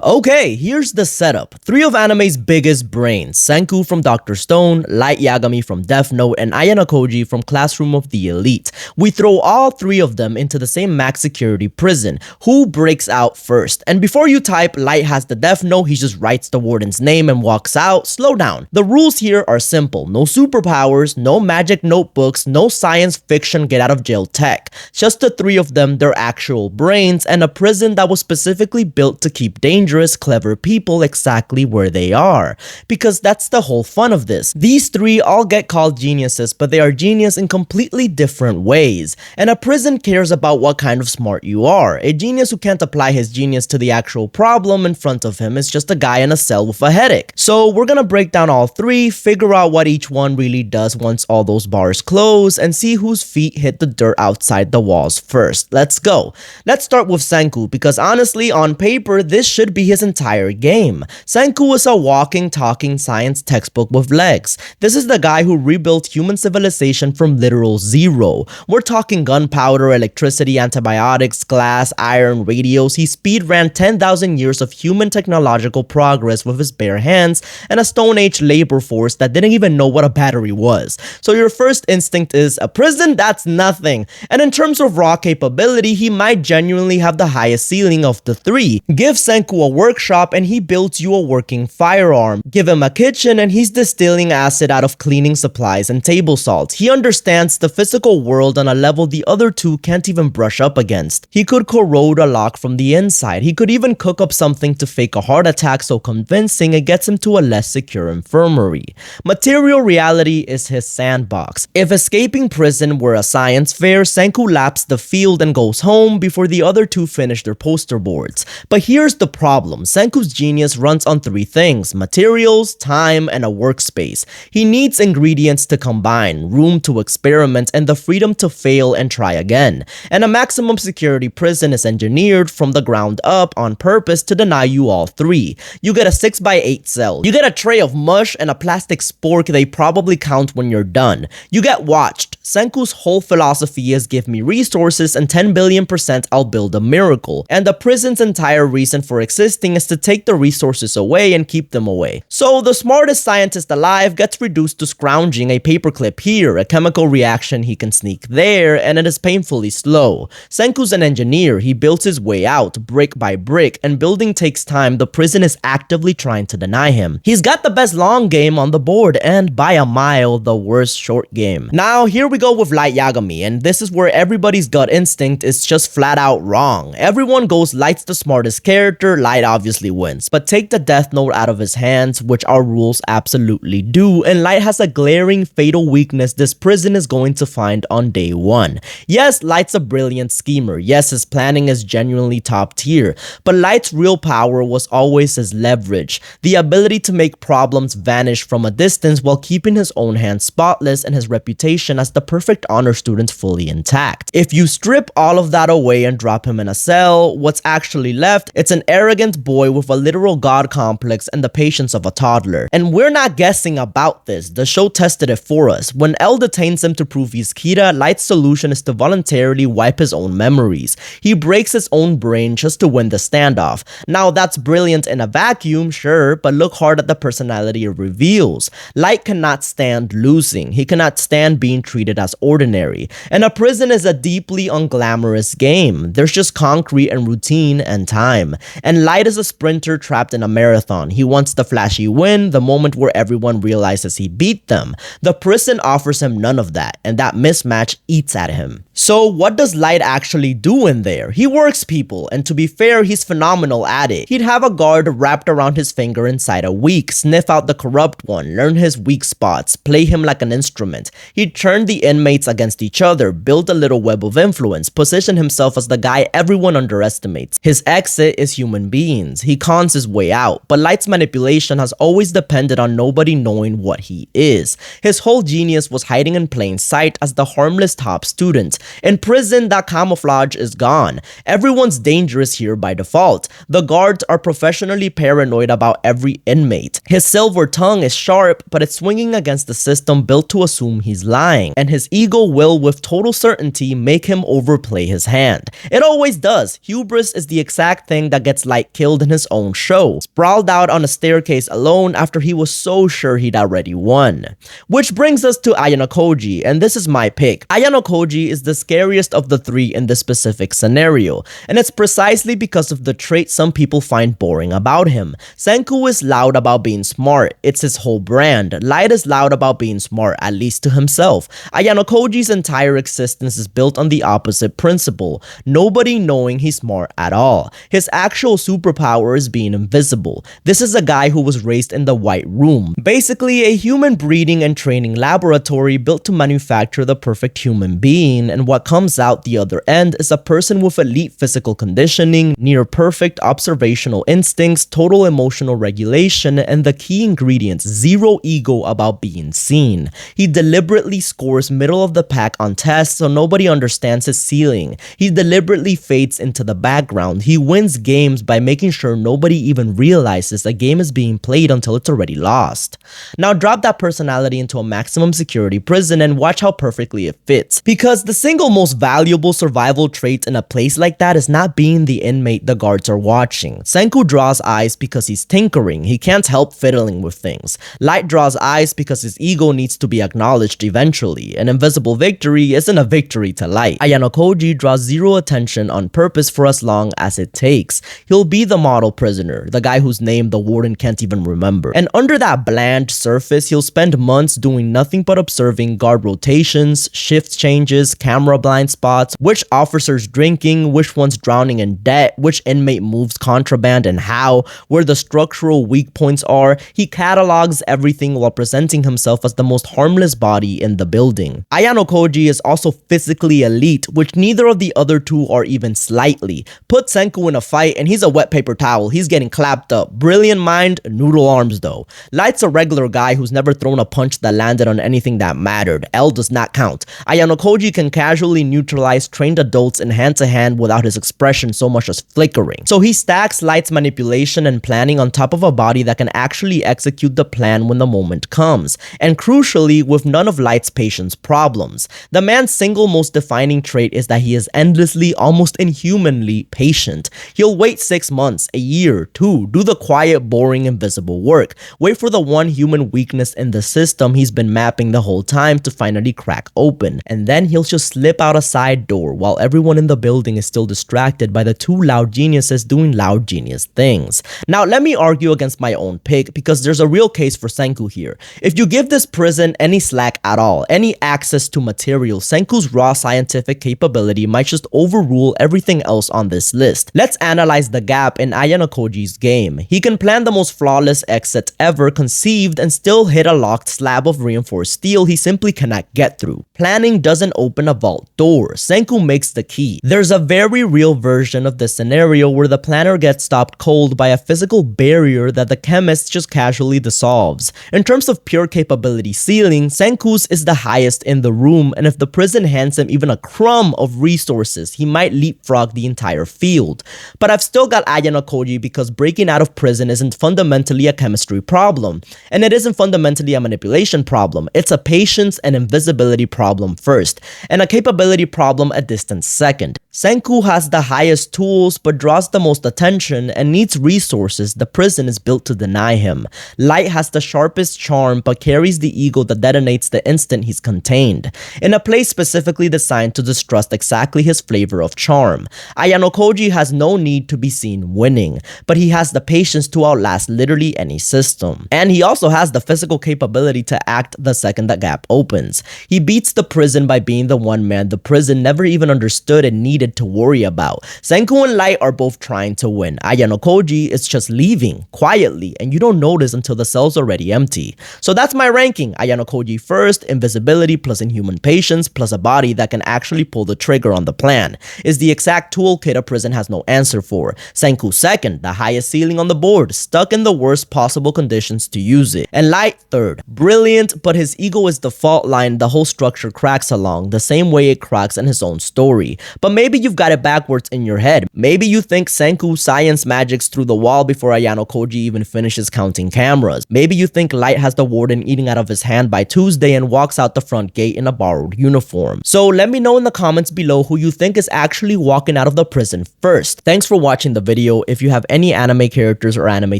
Okay, here's the setup. Three of anime's biggest brains, Senku from Drstone, Lightyagami from Death Note, and Ayanokoji from Classroom of the Elite. We throw all three of them into the same max security prison. Who breaks out first? And before you type, Light has the Death Note, he just writes the warden's name and walks out. Slow down. The rules here are simple. No superpowers, no magic notebooks, no science fiction get out of jail tech. Just the three of them, their actual brains, and a prison that was specifically built to keep dangerous, clever people exactly where they are. Because that's the whole fun of this. These three all get called geniuses, but they are genius in completely different ways. And a prison cares about what kind of smart you are. A genius who can't apply his genius to the actual problem in front of him is just a guy in a cell with a headache. So we're gonna break down all three, figure out what each one really does once all those bars close, and see whose feet hit the dirt outside the walls first. Let's go. Let's start with Senku, because honestly, on paper, this should be his entire game. Senku is a walking, talking science textbook with legs. This is the guy who rebuilt human civilization from literal zero. We're talking gunpowder, electricity, antibiotics, glass, iron, radios. He speed ran 10,000 years of human technological progress with his bare hands and a Stone Age labor force that didn't even know what a battery was. So your first instinct is, a prison? That's nothing. And in terms of raw capability, he might genuinely have the highest ceiling of the three. Give Senku a workshop and he builds you a working firearm. Give him a kitchen and he's distilling acid out of cleaning supplies and table salt. He understands the physical world on a level the other two can't even brush up against. He could corrode a lock from the inside. He could even cook up something to fake a heart attack so convincing it gets him to a less secure infirmary. Material reality is his sandbox. If escaping prison were a science fair, Senku laps the field and goes home before the other two finish their poster boards. But here's the problem. Senku's genius runs on three things: materials, time, and a workspace. He needs ingredients to combine, room to experiment, and the freedom to fail and try again. And a maximum security prison is engineered from the ground up on purpose to deny you all three. You get a 6x8 cell. You get a tray of mush and a plastic spork they probably count when you're done. You get watched. Senku's whole philosophy is give me resources and 10 billion% I'll build a miracle. And the prison's entire reason for existing is to take the resources away and keep them away. So the smartest scientist alive gets reduced to scrounging a paperclip here, a chemical reaction he can sneak there, and it is painfully slow. Senku's an engineer. He builds his way out, brick by brick, and building takes time the prison is actively trying to deny him. He's got the best long game on the board, and by a mile, the worst short game. Now, here we go with Lightyagami, and this is where everybody's gut instinct is just flat out wrong. Everyone goes Light's the smartest character, Light obviously wins. But take the Death Note out of his hands, which our rules absolutely do, and Light has a glaring fatal weakness this prison is going to find on day one. Yes, Light's a brilliant schemer. Yes, his planning is genuinely top tier. But Light's real power was always his leverage. The ability to make problems vanish from a distance while keeping his own hands spotless and his reputation as the perfect honor student fully intact. If you strip all of that away and drop him in a cell, what's actually left, it's an arrogant boy with a literal god complex and the patience of a toddler. And we're not guessing about this. The show tested it for us. When L detains him to prove he's Kira, Light's solution is to voluntarily wipe his own memories. He breaks his own brain just to win the standoff. Now that's brilliant in a vacuum, sure, but look hard at the personality it reveals. Light cannot stand losing. He cannot stand being treated as ordinary. And a prison is a deeply unglamorous game. There's just concrete and routine and time. And Light is a sprinter trapped in a marathon. He wants the flashy win, the moment where everyone realizes he beat them. The prison offers him none of that, and that mismatch eats at him. So what does Light actually do in there? He works people, and to be fair, he's phenomenal at it. He'd have a guard wrapped around his finger inside a week, sniff out the corrupt one, learn his weak spots, play him like an instrument. He'd turn the inmates against each other, build a little web of influence, position himself as the guy everyone underestimates. His exit is human beings. He cons his way out, but Light's manipulation has always depended on nobody knowing what he is. His whole genius was hiding in plain sight as the harmless top student. In prison, that camouflage is gone. Everyone's dangerous here by default. The guards are professionally paranoid about every inmate. His silver tongue is sharp, but it's swinging against the system built to assume he's lying, and his ego will with total certainty make him overplay his hand. It always does. Hubris is the exact thing that gets Light Light killed in his own show, sprawled out on a staircase alone after he was so sure he'd already won. Which brings us to Ayanokoji, and this is my pick. Ayanokoji is the scariest of the three in this specific scenario, and it's precisely because of the trait some people find boring about him. Senku is loud about being smart, it's his whole brand. Light is loud about being smart, at least to himself. Ayanokoji's entire existence is built on the opposite principle, nobody knowing he's smart at all. His actual superpower is being invisible. This is a guy who was raised in the White Room, basically a human breeding and training laboratory built to manufacture the perfect human being, and what comes out the other end is a person with elite physical conditioning, near perfect observational instincts, total emotional regulation, and the key ingredients, zero ego about being seen. He deliberately scores middle of the pack on tests so nobody understands his ceiling. He deliberately fades into the background. He wins games by making sure nobody even realizes a game is being played until it's already lost. Now drop that personality into a maximum security prison and watch how perfectly it fits. Because the single most valuable survival trait in a place like that is not being the inmate the guards are watching. Senku draws eyes because he's tinkering. He can't help fiddling with things. Light draws eyes because his ego needs to be acknowledged eventually. An invisible victory isn't a victory to Light. Ayanokoji draws zero attention on purpose for as long as it takes. He'll be the model prisoner, the guy whose name the warden can't even remember. And under that bland surface, he'll spend months doing nothing but observing guard rotations, shift changes, camera blind spots, which officer's drinking, which one's drowning in debt, which inmate moves contraband and how, where the structural weak points are. He catalogs everything while presenting himself as the most harmless body in the building. Ayanokoji is also physically elite, which neither of the other two are even slightly. Put Senku in a fight and he's a wet paper towel, he's getting clapped up. Brilliant mind, noodle arms though. Light's a regular guy who's never thrown a punch that landed on anything that mattered. L does not count. Ayanokoji can casually neutralize trained adults in hand-to-hand without his expression so much as flickering. So he stacks Light's manipulation and planning on top of a body that can actually execute the plan when the moment comes. And crucially, with none of Light's patience problems. The man's single most defining trait is that he is endlessly, almost inhumanly patient. He'll wait 6 months, a year, 2, do the quiet, boring, invisible work. Wait for the one human weakness in the system he's been mapping the whole time to finally crack open. And then he'll just slip out a side door while everyone in the building is still distracted by the two loud geniuses doing loud genius things. Now let me argue against my own pick because there's a real case for Senku here. If you give this prison any slack at all, any access to material, Senku's raw scientific capability might just overrule everything else on this list. Let's analyze the gap in Ayanokoji's game. He can plan the most flawless exit ever conceived and still hit a locked slab of reinforced steel he simply cannot get through. Planning doesn't open a vault door. Senku makes the key. There's a very real version of this scenario where the planner gets stopped cold by a physical barrier that the chemist just casually dissolves. In terms of pure capability ceiling, Senku's is the highest in the room, and if the prison hands him even a crumb of resources, he might leapfrog the entire field. But I've still got Ayanokoji because breaking out of prison isn't fundamentally a chemistry problem, and it isn't fundamentally a manipulation problem. It's a patience and invisibility problem first, and a capability problem a distant second. Senku has the highest tools but draws the most attention and needs resources the prison is built to deny him. Light has the sharpest charm but carries the ego that detonates the instant he's contained, in a place specifically designed to distrust exactly his flavor of charm. Ayanokoji has no need to be seen winning, but he has the patience to outlast literally any system. And he also has the physical capability to act the second the gap opens. He beats the prison by being the one man the prison never even understood and needed to worry about. Senku and Light are both trying to win. Ayanokoji is just leaving quietly and you don't notice until the cell's already empty. So that's my ranking. Ayanokoji first, invisibility plus inhuman patience plus a body that can actually pull the trigger on the plan. Is the exact toolkit a prison has no answer for. Senku second, the highest ceiling on the board, stuck in the worst possible conditions to use it. And Light third, brilliant, but his ego is the fault line the whole structure character cracks along, the same way it cracks in his own story. But maybe you've got it backwards in your head. Maybe you think Senku science magics through the wall before Ayanokoji even finishes counting cameras. Maybe you think Light has the warden eating out of his hand by Tuesday and walks out the front gate in a borrowed uniform. So let me know in the comments below who you think is actually walking out of the prison first. Thanks for watching the video. If you have any anime characters or anime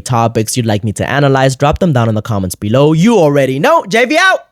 topics you'd like me to analyze, drop them down in the comments below. You already know. JV out!